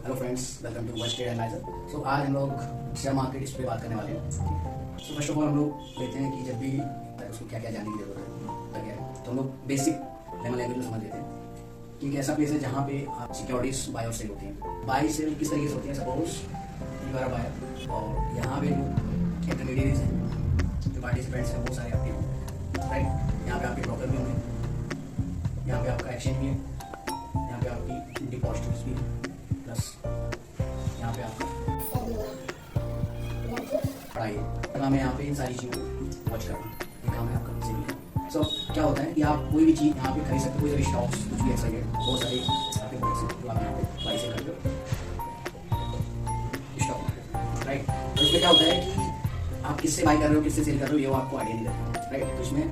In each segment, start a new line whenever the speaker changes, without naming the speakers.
Hello friends, welcome to World Trade Analyser. So आज हम लोग शेयर मार्केट इस पे बात करने वाले हैं। सो फर्स्ट ऑफ ऑल हम लोग लेते हैं कि जब भी उसको क्या क्या जानने की जरूरत है, तो हम लोग बेसिक लेवल में समझ लेते हैं कि एक ऐसा प्लेस है जहाँ पे आप सिक्योरिटीज बाय और सेल होती हैं। बाय सेल किस तरीके से होती है? Suppose you are a buyer और यहाँ पे जो इंटरमीडिएट्स हैं, जो पार्टिसिपेंट्स हैं, बहुत सारे आपके होंगे, राइट। यहाँ पे आपके ब्रोकर भी होंगे, यहाँ पे आपका एक्सचेंज भी है, यहाँ पे आपकी डिपॉजिटरीज भी है, प्लस यहाँ पे आपका पढ़ाई काम है। यहाँ पे इन सारी चीज़ों को वॉच करना ये काम है आपका सेविंग का। सो क्या होता है कि आप कोई भी चीज़ यहाँ पे खरीद सकते हो, कोई सारी स्टॉक्स, कुछ भी एक्साइटेड, बहुत सारे आपके प्रोडक्ट्स हैं जो आप यहाँ पे बाई से करते हो स्टॉक मार्केट, राइट। तो इसमें क्या होता है कि आप किससे बाई कर रहे हो, किससे सेल कर रहे हो, ये वो आपको आइडिया नहीं रहता, राइट। तो इसमें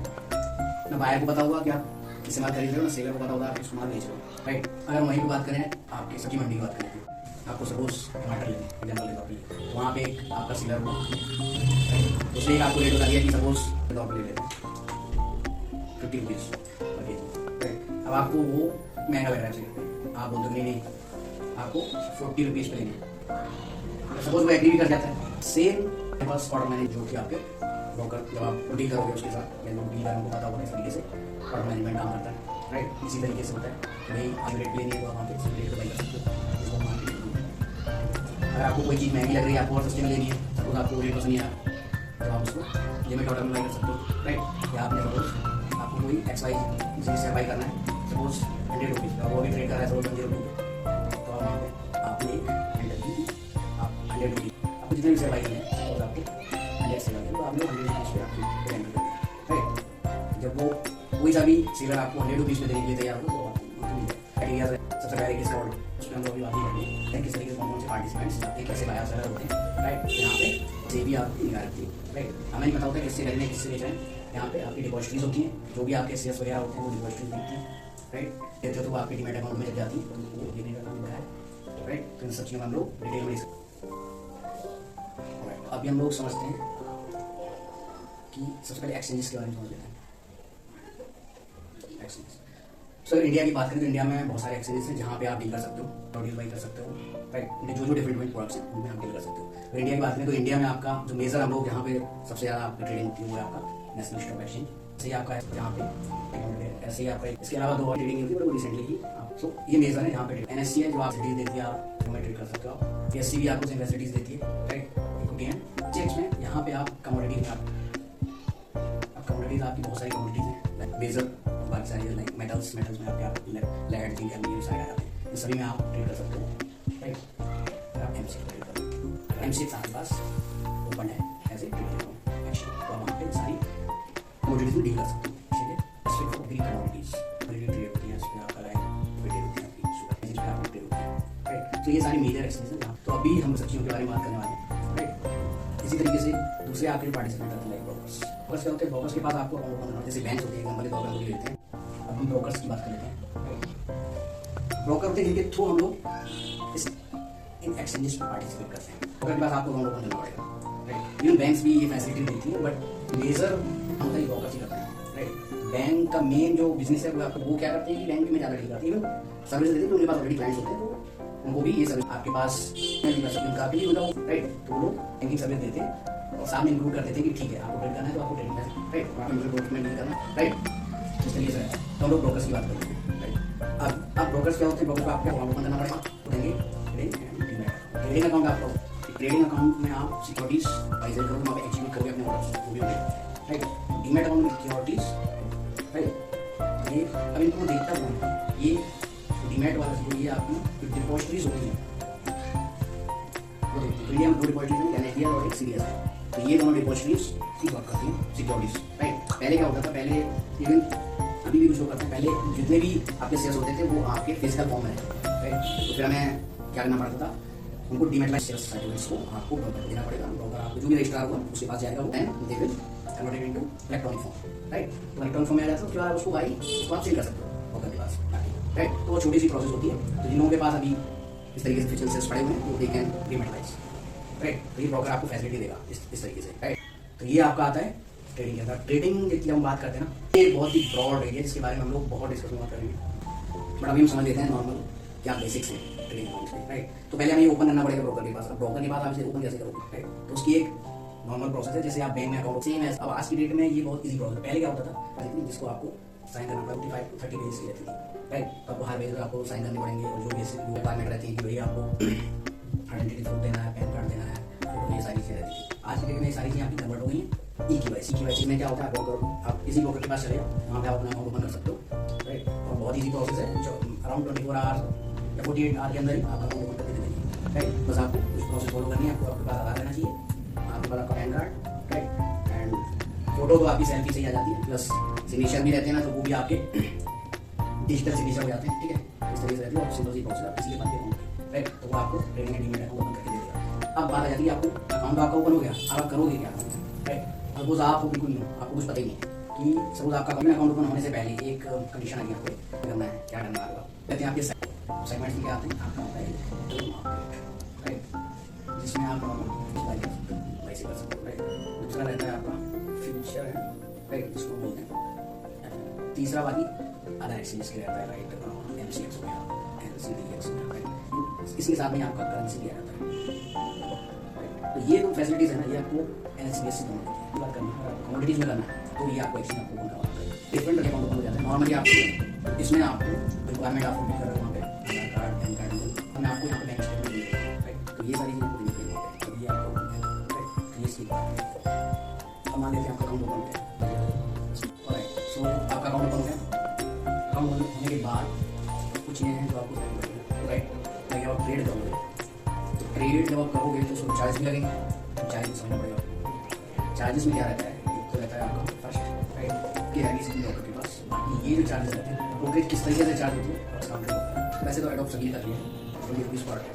ना बायर को पता होगा कि आप किससे माल खरीद रहे हो, ना सेलर को पता होगा आप किस माल बेच रहे हो, राइट। अगर वहीं की बात करें, आपकी सब्जी मंडी की बात करें, आपको सपोज टमाटर लें एग्जाम्पल के तौर पर, तो वहाँ पे एक आपका सेलर हुआ, उसने एक आपको रेट बता दिया कि सपोज तौर पर ले लेते हैं 50 रुपीज़, राइट। अब आपको वो महंगा लग रहा है, आप बोलते नहीं नहीं आपको 40 रुपीज़ पे लेंगे, सपोज वो एग्री भी कर जाता है। सेम बस ऑर्डर मैनेज जो कि आपके ब्रोकर जब आप डील करोगे उसके साथ, या लोग डील करने को पता होगा इस तरीके से ऑर्डर मैनेजमेंट काम करता है, राइट। इसी तरीके से होता है कि भाई आप रेट लेनी है तो वहाँ पे रेट बाई कर सकते हो। अगर आपको कोई चीज़ महंगी लग रही है, आपको और सस्ते में लेनी है, सपोज आपको रेट पसंद नहीं आया तो आप उसको लिमिट ऑर्डर में बाई कर सकते हो, राइट। या आपने सपोज आपको कोई XY जिससे बाई करना है, सपोज 100 रुपीज़, वो भी ट्रेड कर रहा है सपोज 100 रुपीज़, तो आप वहाँ पे आपने एक 100 की आप 100 रुपीज़ आपको जितने भी से बाई करना है और आपको 100 से लगे तो आपने 100 रुपीज़ पे आपकी पेमेंट कर दी, राइट। जब वो कोई सा भी सेलर आपको 100 रुपीज़ पे देने के लिए तैयार हो तो क्राइटेरिया सबसे पहले किसका ऑर्डर, उसमें हम लोग भी बात ही करते हैं किस तरीके से कौन से पार्टिसिपेंट्स एक कैसे बायर सेलर होते हैं, राइट। यहाँ पे से भी आपकी निगाह रखती है, राइट। हमें नहीं पता होता है किससे खरीदने किससे बेच रहे हैं। यहाँ पे आपकी डिपॉजिटरीज होती हैं, जो भी आपके शेयर्स वगैरह होते हैं वो डिपॉजिटरीज दिखती हैं, राइट। देते हो तो वो आपके डीमैट अकाउंट में जब जाती है तो वो देने का काम होता है, राइट। तो इन सब चीज़ों में हम लोग डिटेल में अभी हम लोग समझते हैं कि सबसे पहले एक्सचेंजेस के बारे में समझ लेते हैं। एक्सचेंज सो इंडिया की बात करें तो इंडिया में बहुत सारे एक्सचेंजेस हैं जहाँ पे आप डील कर सकते हो, डील बाई कर सकते हो, राइट। जो डिफरेंट प्रोडक्ट्स हैं उनमें आप डील कर सकते हो। तो इंडिया की बात करें तो इंडिया में आपका जो मेजर हम लोग जहाँ पे सबसे ज़्यादा आपकी ट्रेडिंग होती है वो है आपका नेशनल स्टॉक एक्सचेंज, ऐसे ही आपका है जहाँ पे ऐसे ही आपका, इसके अलावा 2 और ट्रेडिंग होती है वो रिसेंटली ही। सो ये मेजर है जहाँ पे NSE है जो आप फैसिलिटीज देती है, आप में ट्रेड कर सकते हो। PSE भी आपको सेम फैसिलिटीज देती है, राइट। इक्विटी एंड चेक्स में यहाँ पे आप कमोडिटीज में आप कमोडिटीज आपकी बहुत सारी कमोडिटीज हैं मेजर, बाकी सारी लाइक मेटल्स में आपके लेड जिंक एल्यूमिनियम सारे आ जाते हैं, इन सभी में आप ट्रेड कर सकते हो, राइट। आप MCX ट्रेड करो, MCX आपके पास ओपन है एज ए ट्रेडिंग एक्शन, तो आप वहाँ पे सारी कमोडिटीज में डील कर सकते हो, ठीक है। Specific for green commodities trade होती है, इसमें आपका लाइक ट्रेड होती है, आपकी जिसमें आप ट्रेड होती है, राइट। तो ये सारी मेजर एक्सचेंजेस हैं। तो अभी हम सब चीज़ों के बारे में बात करने वाले हैं, राइट। इसी तरीके से दूसरे आपके पार्टिसिपेंट होते हैं लाइक ब्रोकर्स। ब्रोकर्स क्या होते हैं? ब्रोकर्स के पास आपको अकाउंट ओपन करना, जैसे बैंक होती है, कंपनी तौर पर लेते हैं। अब हम ब्रोकर्स की बात कर लेते हैं। ब्रोकर होते हैं जिनके थ्रू हम लोग इस इन एक्सचेंजेस में पार्टिसिपेट करते हैं। ब्रोकर के पास आपको अकाउंट ओपन करना पड़ेगा, राइट। इवन बैंक्स भी ये फैसिलिटी देती है, बट मेजर हम तो ब्रोकर्स ही करते हैं, राइट। बैंक का मेन जो बिजनेस है वो क्या करते हैं कि बैंक में ज़्यादा डील करती है, सर्विस देते हैं, तो उनके पास ऑलरेडी क्लाइंट्स होते हैं, तो उनको भी ये सर्विस आपके पास उनका भी होता है, राइट। तो वो लोग बैंकिंग सर्विस देते हैं और सामने इंक्लूड कर देते हैं कि ठीक है आपको ट्रेड करना है तो आपको ट्रेडिंग करना है, राइट। आपको इंक्लूड नहीं करना, राइट। इस तरीके से तो हम लोग ब्रोकर्स की बात करते हैं, राइट। अब ब्रोकर्स क्या होते हैं? ब्रोकर को आपको अकाउंट ओपन करना पड़ेगा, तो देंगे ट्रेडिंग अकाउंट। आपको ट्रेडिंग अकाउंट में आप सिक्योरिटीज बाई सेल करोगे, वहाँ पे एक्सचेंज करोगे अपने ऑर्डर्स, वो भी होंगे, राइट। डीमैट अकाउंट में सिक्योरिटीज, राइट। ये अब इनको देखता हूँ, ये डीमैट वाला जो ये आपकी डिपॉजिटरीज होती है, इंडिया में 2 डिपॉजिटरीज हैं, NSDL और एक CDS है। तो ये दोनों डिपॉजिटरीज की बात करती हैं सिक्योरिटीज, राइट। पहले क्या होता था, पहले इवन अभी भी कुछ लोग करते हैं, पहले जितने भी आपके शेयर्स होते थे वो आपके फिजिकल फॉर्म में रहते, राइट। तो फिर हमें क्या करना पड़ता था, उनको डीमैट शेयर सर्टिफिकेट्स को आपको ब्रोकर देना पड़ेगा। ब्रोकर आपको जो भी रजिस्ट्रार होगा उसके पास जाएगा, वो and they will convert it into electronic form, right. तो इलेक्ट्रॉनिक फॉर्म में आ जाता है, उसके बाद उसको भाई उसको आप सेल कर सकते हो ब्रोकर के पास, राइट। तो वो छोटी सी प्रोसेस होती है। तो जिन लोगों के पास अभी इस तरीके से फिजिकल शेयर्स पड़े हुए हैं वो दे कैन डीमैटिलाइज, राइट। तो ये ब्रोकर आपको फैसिलिटी देगा इस तरीके से, राइट। तो ये आपका आता है ट्रेडिंग के अंदर। ट्रेडिंग की हम बात करते हैं ना, ये बहुत ही ब्रॉड एरिया जिसके बारे में हम लोग बहुत डिस्कस करेंगे, बट अभी हम समझ लेते हैं नॉर्मल क्या बेसिक्स हैं। ट्रेडिंग अकाउंट्स पे, राइट। तो पहले हमें ओपन करना पड़ेगा ब्रोकर के पास। अब ब्रोकर के पास आप इसे ओपन कैसे करोगे, राइट। तो उसकी एक नॉर्मल प्रोसेस है, जैसे आप बैंक में अकाउंट सेम है। अब आज की डेट में ये बहुत इजी प्रोसेस है। पहले क्या होता था जिसको आपको साइन करना पड़ता 25 to 30 पेजेस की रहती थी, राइट। तो आपको हर पेज पर आपको साइन करने पड़ेंगे और जो बेसिक रिक्वायरमेंट रहती है कि भाई आपको आइडेंटिटी प्रूफ देना है, पैन कार्ड देना है, फोटो, ये सारी चीजें रहती थी। आज की डेट में ये सारी चीजें आपकी कन्वर्ट हो गई हैं ई-केवाईसी में। क्या होता है, आप किसी ब्रोकर के पास चले जाओ, वहाँ पे आप अपना अकाउंट ओपन कर सकते हो, राइट। और बहुत ईजी प्रोसेस है, जो अराउंड 24 आवर्स या 48 आवर के अंदर ही आपका अकाउंट ओपन करके दे देंगे, राइट। बस आपको कुछ प्रोसेस फॉलो करनी है। आपको आपके पास आधार रहना चाहिए, आपके पास आपका pan card, right, and photo तो आपकी सेल्फी से ही आ जाती है, प्लस सिग्नेचर भी रहते हैं ना, तो वो भी आपके डिजिटल सिग्नेचर हो जाते हैं, ठीक है। इस तरीके से रहती है और सिंपल सी प्रोसेस किसी के पास अकाउंट, राइट। तो वो आपको trading and demat account open करके दे देगा। अब बात आ जाती है आपको अकाउंट आपका ओपन हो गया, अब आप करोगे क्या, राइट। सपोज आपको बिल्कुल नहीं, आपको कुछ पता ही नहीं है कि सपोज आपका अकाउंट ओपन होने से पहले एक कंडीशन आई आपको करना है, क्या करना है कहते हैं आपके सेगमेंट्स में क्या आते हैं, आपका होता है राइट, जिसमें आप वैसे कर सकते हो, राइट। दूसरा रहता है आपका फ्यूचर है, राइट, जिसको बोलते हैं। तीसरा वाली अदर एक्सचेंज के रहता है, राइट, एमसीएक्स हो गया, एलसीडीएक्स हो गया, राइट। इसके साथ में आपका करेंसी दिया जाता है। तो ये जो फैसिलिटीज है ना, ये आपको एनएससीएस से बात करना है, कमोडिटीज में करना है, तो ये आपको एक्सचेंज आपको ओपन करवाना है। डिफरेंट अकाउंट ओपन हो जाता है। नॉर्मली आपको इसमें आपको रिक्वायरमेंट आपको मिल कर वहाँ पे आधार कार्ड, पैन कार्ड, हमें आपको यहाँ पे बैंक स्टेटमेंट मिलेगा, राइट। तो ये सारी चीज़ें पूरी मिलेगी वहाँ पे, तो ये आपको राइट, तो ये इसकी बात है। अब मान लेते हैं आपका अकाउंट ओपन हो गया, राइट। सो आपका अकाउंट ओपन हो गया। अकाउंट होने के बाद कुछ चीज़ें हैं जो आपको, राइट, लाइक आप ट्रेड करोगे, तो ट्रेड जब आप करोगे तो उसमें चार्ज भी लगेंगे, चार्जेस समझना पड़ेगा। चार्जेस में क्या रहता है, एक तो रहता है आपका फर्स्ट, राइट, कि है किसी ब्रोकर के पास। बाकी ये जो चार्जेस रहते हैं, ब्रोकरेज किस तरीके से चार्ज होती है, वैसे तो एडॉप्ट सभी कर रही है, 20 रुपीज़ पर डे।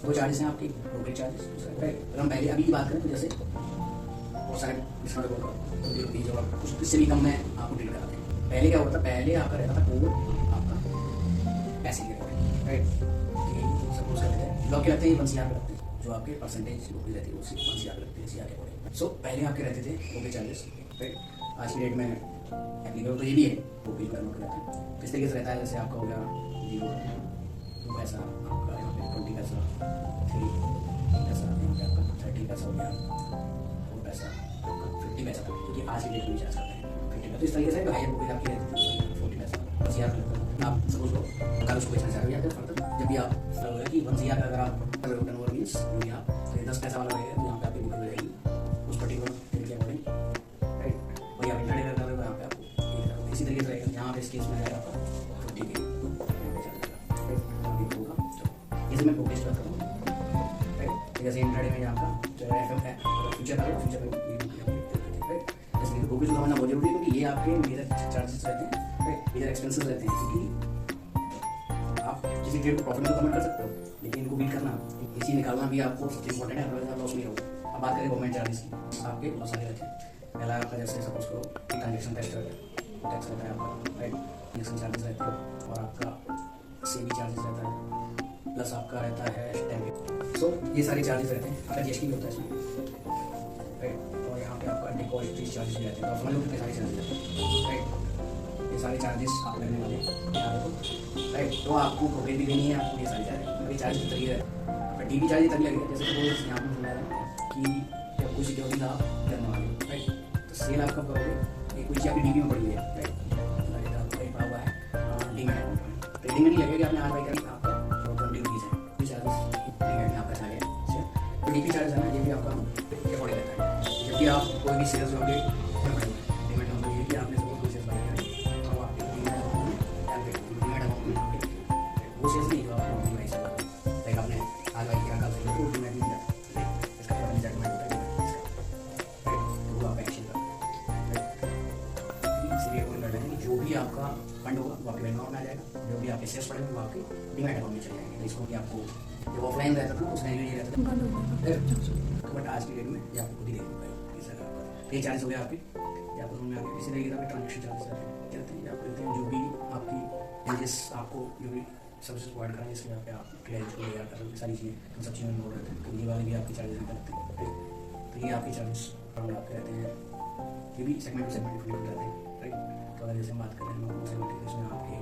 दो चार्जेस हैं आपकी, ब्रोकरेज चार्जेस, राइट। अगर हम पहले अभी की बात करें तो जैसे बहुत सारे डिस्काउंट होगा 20 रुपीज़ और कुछ इससे भी कम में आपको डील कराते हैं। पहले क्या होता था, पहले आपका रहता था कोड आपका पैसे के रहते, राइट। सपोज करते हैं ब्लॉक के रहते हैं 1 CR के रहते हैं, जो आपके परसेंटेज ब्रोकरेज रहती है वो 1 CR लगती है, CR के अकॉर्डिंग। सो पहले आपके रहते थे ब्रोकरेज चार्जेस, राइट। आज की डेट में एप्लीकेबल तो ये भी है, ब्रोकरेज में कन्वर्ट रहता है। किस तरीके से रहता है, जैसे आपका हो गया 0 पैसा, आपका यहाँ पे 20 पैसा, 3 पैसा, यहाँ पे आपका 30 पैसा हो गया, 4 पैसा, आपका 50 पैसा था, क्योंकि आज की डेट में चार्ज करते हैं 50 पैसा। तो इस तरीके से हाई ब्रोकरेज आपकी रहती है 40 पैसा, 10 CR लगता है। आप सपोज लो कल उसको बेचना चाह रहे हो या फिर जब भी आप लगेगा कि 1 CR अगर आप टर्न ओवर मीन्स आप 10 पैसा वाला रहेगा, तो यहाँ पे आपकी बुक हो जाएगी उस पर्टिकुलर दिन के अकॉर्डिंग, राइट। और या इंटरडे कर रहे हो यहाँ पे आपको इसी तरीके से रहेगा। यहाँ पे इस केस में आएगा आपका 50 के जैसे मैं प्रोग्रेस बात करूँ, राइट। जैसे इंटरडे में यहाँ का फ्यूचर का फ्यूचर राइट, जैसे प्रोग्रेस को समझना बहुत जरूरी है, क्योंकि ये आपके मेजर चार्जेस रहते हैं, राइट, मेजर एक्सपेंसेस रहते हैं। क्योंकि आप किसी ट्रेड को प्रॉफिट में तो कमेंट कर सकते हो, लेकिन इनको बीट करना, इसी निकालना भी आपको सबसे इंपॉर्टेंट है, अदरवाइज आप लॉस नहीं होगा। अब बात करें गवर्नमेंट चार्जेस की, आपके बहुत सारे रहते हैं। पहला आपका जैसे सपोज करो ट्रांजेक्शन टैक्स रहता है आपका, राइट, ट्रांजेक्शन चार्जेस रहते हैं, और आपका सेवी चार्जेस रहता है, प्लस आपका रहता है स्टैम्प। सो ये सारे चार्जेस रहते हैं। आपका जीएसटी भी होता है इसमें, राइट। और यहाँ पे आपका डिपॉजिट फीस चार्जेस भी रहते हैं। तो समझ लो कितने सारे चार्जेस रहते हैं, राइट। ये सारे चार्जेस आप लगने वाले हैं, राइट। तो आपको ब्रोकरेज भी देनी है, आपको ये सारी चार्जेस तरीके है। डीपी चार्ज तभी लगेगा, जैसे सपोज यहाँ पर समझा रहा है कि जब कोई सिक्योरिटी आप करने वाले हो, राइट, तो सेल आप कब करोगे, एक कोई चीज़ आपकी डीपी में पड़ी हुई है, राइट, पड़ा हुआ है डीमैट अकाउंट में, ट्रेडिंग में नहीं लगेगा। आपने आज बाई करी, आपका 20 रुपीज़ है, कोई चार्जेस डीमैट में आपका चला गया। तो डीपी चार्ज है ना, ये भी आपका अकॉर्डिंग रहता है। जबकि आप कोई भी सेल्स होंगे डीमैट अकाउंट में, ये कि आपने सपोज कोई सेल्स बाई करी, अब आपके डीमैट अकाउंट में वो सेल्स नहीं जो आपको आपने आज भाई क्या कल से तो मैं नहीं जाता, इसका पता नहीं जाता होता है, तो वो आप एक्शन करते हैं। इसलिए कोई लड़ है जो भी आपका फंड होगा वो आपके बैंक अकाउंट में आ जाएगा, जो भी आपके शेयर्स पड़े वो आपके डीमैट अकाउंट में चले जाएंगे। तो इसको कि आपको जो ऑफलाइन रहता था उसमें ये रहता था, बट आज की डेट में ये आपको खुद ही देखना पड़ेगा। ये चार्ज हो गया आपके, या आपको समझ में आ गया। इसी तरीके से आपके ट्रांजेक्शन चार्जेस रहते हैं, या आप लेते हैं जो भी आपकी जिस आपको जो भी सर्विस प्रोवाइड कराएंगे, इसके यहाँ पे आप क्लियर को या कर सारी चीज़ें उन सब चीज़ों में इन्वॉल्व रहते हैं। तो ये वाले भी आपके चार्जेस निकलते हैं, तो ये आपके चार्जेस अराउंड आपके रहते हैं। ये भी सेगमेंट टू सेगमेंट डिफरेंट रहते हैं, राइट। तो अगर जैसे हम बात करें सेगमेंट, इसमें आपके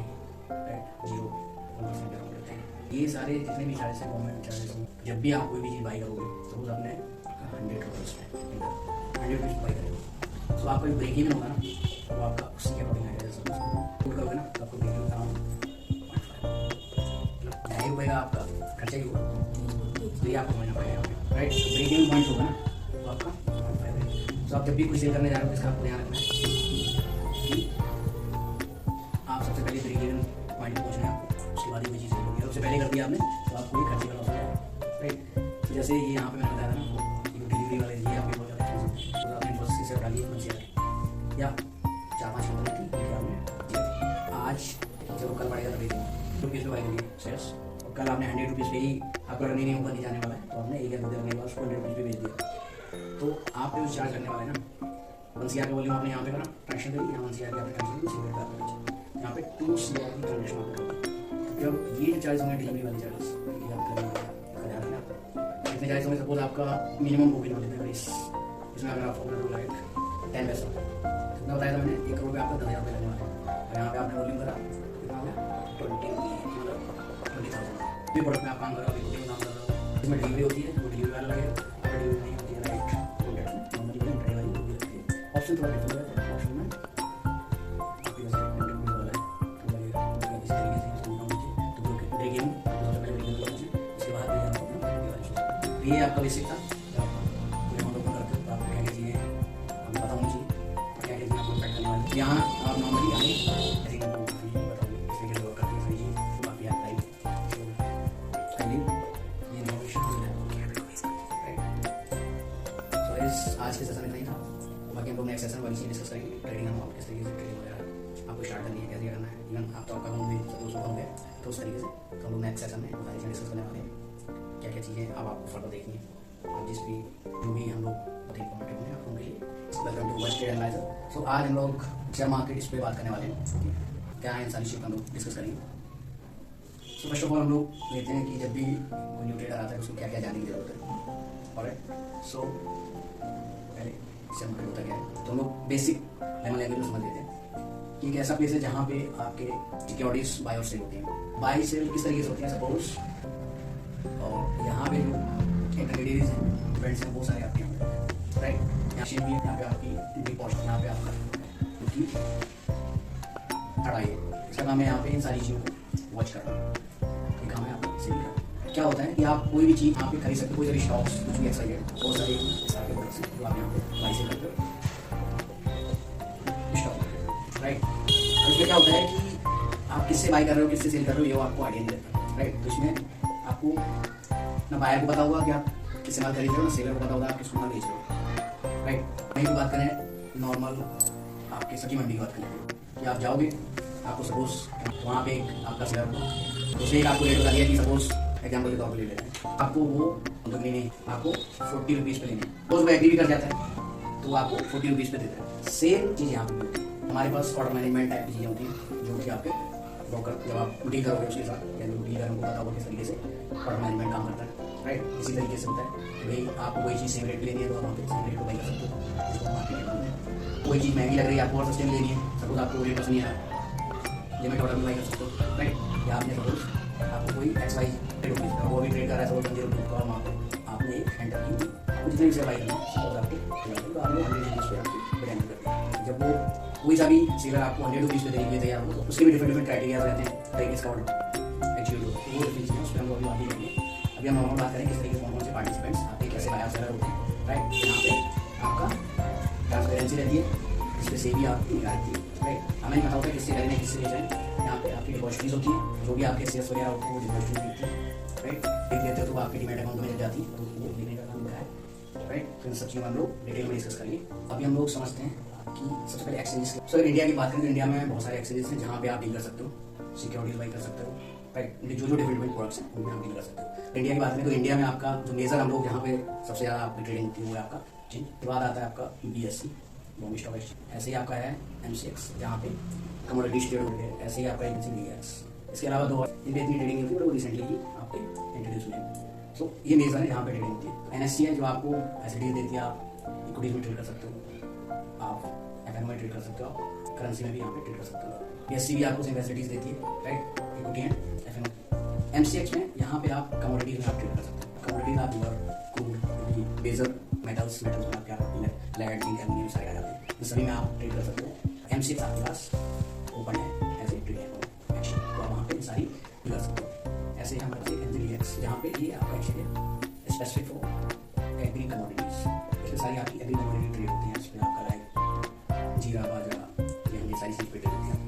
राइट 0-1% अराउंड रहते हैं। ये सारे जितने भी चार्जेस हैं गवर्नमेंट चार्जेस हैं, जब भी आप कोई भी चीज़ बाई करोगे सपोज आपने 100 रुपीज़ बाई करेंगे तो आपका ब्रेक इवन होगा ना, तो आपका उसी के अकॉर्डिंग आएगा। जैसे करोगे ना तो आपको ब्रेक इवन अराउंड 2.5 रुपये का आपका खर्चा ही होगा, तो ये आपको समझना पड़ेगा राइट। ब्रेक इवन पॉइंट होगा ना तो आपका 1.5 है। तो आप जब भी कुछ सेल करने जा रहे हो इसका आपको ध्यान रखना है कि आप सबसे पहले ब्रेक इवन पॉइंट पे पहुँचना है आपको, उसके बाद ही कोई चीज़ सेल होगी। सबसे पहले कर दिया आपने तो आपको ये खर्चे का लॉस हो जाएगा राइट। तो जैसे ये यहाँ पे मैंने बताया था ना डिलीवरी वाले ये आपके बहुत ज़्यादा एक्सपेंसिव, तो आपने बस से डालिए या 4-5 कंपनी थी कि आपने आज जब कल पड़ेगा तभी ₹100 पे बाई करिए शेयर्स, और कल आपने ₹100 पे ही आपका रनिंग नहीं ऊपर नहीं जाने वाला है तो आपने एक या 2 दिन के बाद उसको ₹100 पे बेच दिया, तो आप जो चार्ज करने वाले हैं ना 1 CR का वॉल्यूम आपने यहाँ पे करा ट्रांजेक्शन करी, यहाँ 1 CR की आपने ट्रांजेक्शन की, सिगरेट का यहाँ पे 2 CR की ट्रांजेक्शन आपने करी। जब ये चार्ज होंगे डिलीवरी वाले चार्ज इतने चार्ज होंगे, सपोज आपका मिनिमम बुकिंग हो जाता है इसमें अगर आप 10 पैसा कितना बताया था मैंने, 1 करोड़ पे आपका 10,000 रुपये लगने वाला है, और यहाँ पे आपने वॉल्यूम करा कितना हो गया 20,000। ये प्रोडक्ट में आप काम कर रहे हो, काम कर रहे हो, इसमें डिलीवरी होती है, डिलीवरी वाला लगेगा, डिलीवरी नहीं होती है राइट, नॉर्मली ड्राइवर वाली होती है। ऑप्शन थोड़ा डिफरेंट है, ऑप्शन में आपकी वजह से डिलीवरी वाला है तो लगेगा इस तरीके से इसको नीचे तो ब्रेक इवन सबसे पहले ब्रेक इवन पहुंचे, इसके बाद ये आपका बेसिक था। यहाँ आप नॉर्मली आए आज के सेशन इतना ही था, बाकी हम लोग नेक्स्ट सेशन वाली चीज़ डिस्कस करेंगे ट्रेडिंग अमाउंट किस तरीके से ट्रेडिंग वगैरह आपको स्टार्ट करनी है, कैसे करना है, इवन आप तो आपका अकाउंट भी दोस्तों होंगे तो उस तरीके से तो हम लोग नेक्स्ट सेशन में सारी चीज़ें डिस्कस करने वाले हैं, क्या क्या चीज़ें अब आपको फर्दर देखनी है, आप जिस भी जो भी हम लोग इन्फॉर्मेटिव हैं आप उनके लिए welcome to waste analyser. So आज हम लोग शेयर मार्केट इस पर बात करने वाले हैं, क्या है इन सारी चीज़ हम लोग डिस्कस करेंगे। सो फर्स्ट ऑफ ऑल हम लोग लेते हैं कि जब भी कोई न्यू ट्रेडर आता है उसको क्या क्या जानने की जरूरत है, और सो पहले शेयर मार्केट होता क्या है तो हम लोग बेसिक लैंग्वेज में समझ लेते हैं कि एक ऐसा प्लेस है जहाँ पे आपके सिक्योरिटीज बाय और सेल होती हैं। बाय सेल किस तरीके से होती है सपोज, और यहाँ पे जो इंटरमीडिएट हैं फ्रेंड्स हैं वो सारे आपके हैं राइट, यहाँ पे आपकी डिपॉजिट यहाँ पे आपका क्योंकि है इसका काम है यहाँ पे इन सारी चीज़ों को वॉच करना, ये काम है आपका सेल का। क्या होता है कि आप कोई भी चीज़ यहाँ पे खरीद सकते हो, कोई सारी स्टॉक्स कुछ भी एक्साइड बहुत सारे आपके प्रोडक्ट्स हैं जो आप यहाँ पे बाई सेल करते हो राइट। और इसमें क्या होता है कि आप किससे बाई कर रहे हो किससे सेल कर रहे हो ये आपको आइडिया नहीं रहता राइट। तो इसमें आपको ना बायर को पता होगा कि आप किससे माल खरीद रहे हो, ना सेलर को पता होगा आप किसको माल बेच रहे हो राइट। वहीं की बात करें नॉर्मल आपकी सब्जी मंडी की बात करें कि आप जाओगे आपको सपोज वहाँ पे एक आपका सेलर होगा तो एक आपको रेट बता दिया कि सपोज एग्जाम्पल के तौर पर ले लेते हैं आपको वो नहीं आपको 40 रुपीज़ पे लेने वो एग्री भी कर जाता है तो आपको 40 रुपीज़ पे देता है। सेम चीज़ यहाँ पे होती है, हमारे पास ऑर्डर मैनेजमेंट टाइप की चीज़ें होती हैं जो कि आपके ब्रोकर जब आप डील करोगे उसके साथ या जो डीलर को पता होगा किस तरीके से ऑर्डर मैनेजमेंट काम करता है राइट। इसी तरीके से होता है कि भाई आपको कोई चीज़ सेम रेट लेनी है तो आप वहाँ पे सेम रेट को बाई कर सकते हो, इसको मार्केट कोई चीज़ महंगी लग रही है आपको और सस्ते में लेनी है, सपोज आपको रेट पसंद नहीं आ रहा लिमिट ऑर्डर में बाई कर सकते हो राइट। या आपने सपोज आपको कोई XY रुपीज़ का वो भी ट्रेड कर रहा है सपोज 100 रुपीज़ का और वहाँ पे आपने एक हैंडल की आपको जितने भी से बाई करना है सपोज आपके तो आपने 100 रुपीज़ पे आपकी ब्रांड कर दिया। जब वो कोई सा भी सेलर आपको 100 रुपीज़ पे देने के लिए तैयार हो तो उसके भी डिफरेंट क्राइटेरिया रहते हैं लाइक इसका ऑर्डर एक्चुअली वो डिफरेंस है उस पर हम लोग बात करेंगे। अभी हम नॉर्मल बात करें किस तरीके से कौन कौन से पार्टिसिपेंट्स आपके कैसे बायर सेलर होते हैं राइट। यहाँ पे आपका ट्रांसपेरेंसी रहती है जिसपे से भी आपकी निगाह रहती है राइट। हमें पता होता है किससे करें किससे ले जाएँ। यहाँ पे आपकी डिपॉजिटरीज होती है जो भी आपके शेयर्स वगैरह होते हैं वो डिपॉजिटरी होती है राइट। देख लेते हो तो आपकी डीमैट अकाउंट में जब जाती है तो वो देखने का काम होता है राइट। तो इन सब चीज़ों हम लोग डिटेल में डिस्कस करेंगे। अभी हम लोग समझते हैं कि सबसे पहले एक्सचेंजेस। सो अगर इंडिया की बात करें तो इंडिया में बहुत सारे एक्सचेंजेस हैं जहाँ पे आप डील कर सकते हो, सिक्योरिटीज बाई कर सकते हो राइट। जो जो डिफरेंट प्रोडक्ट्स हैं उनमें आप डील कर सकते हो। इंडिया की बात करें तो इंडिया में आपका जो मेजर हम लोग जहाँ पे सबसे ज़्यादा आपकी ट्रेडिंग होती है वो है आपका चीन, उसके बाद आता है आपका BSE बॉम्बे स्टॉक एक्सचेंज, ऐसे ही आपका है MCX जहाँ पे कमोडिटीज ट्रेड होते हैं, ऐसे ही आपका DX। इसके अलावा दो इनमें इतनी ट्रेडिंग होती है वो रिसेंटली ही आपके इंट्रोड्यूस हुए हैं। सो ये मेजर है यहाँ पे ट्रेडिंग होती है। NSE है जो आपको एसिडीज देती है, आप इक्विटीज में ट्रेड कर सकते हो, आप FNO में ट्रेड कर सकते हो, आप करेंसी में भी यहाँ पे ट्रेड कर सकते हो। BSE भी आपको सेम फैसिलिटीज देती है राइट, इक्विटी है FNO MCX में यहाँ पे आप कमोडिटीज में आप ट्रेड कर सकते हो। कमोडिटीज आप यूर क्रूड, मेजर मेटल्स में आपके लेड, जिंक, एल्यूमिनियम सारे आ जाते हैं, इन सभी में आप ट्रेड कर सकते हो। MCX आपके पास ओपन है एज ए ट्रेड एक्शन, तो आप वहाँ पे सारी कर सकते हो। ऐसे ही हमारे पास NGDX जहाँ पे ये आपका एक्शन है स्पेसिफिक फॉर एग्री कमोडिटीज, इसमें सारी आपकी एग्री कमोडिटी ट्रेड होती है। इसमें आपका लाइक जीरा, बाजरा, ये सारी चीज़ पे ट्रेड होती है।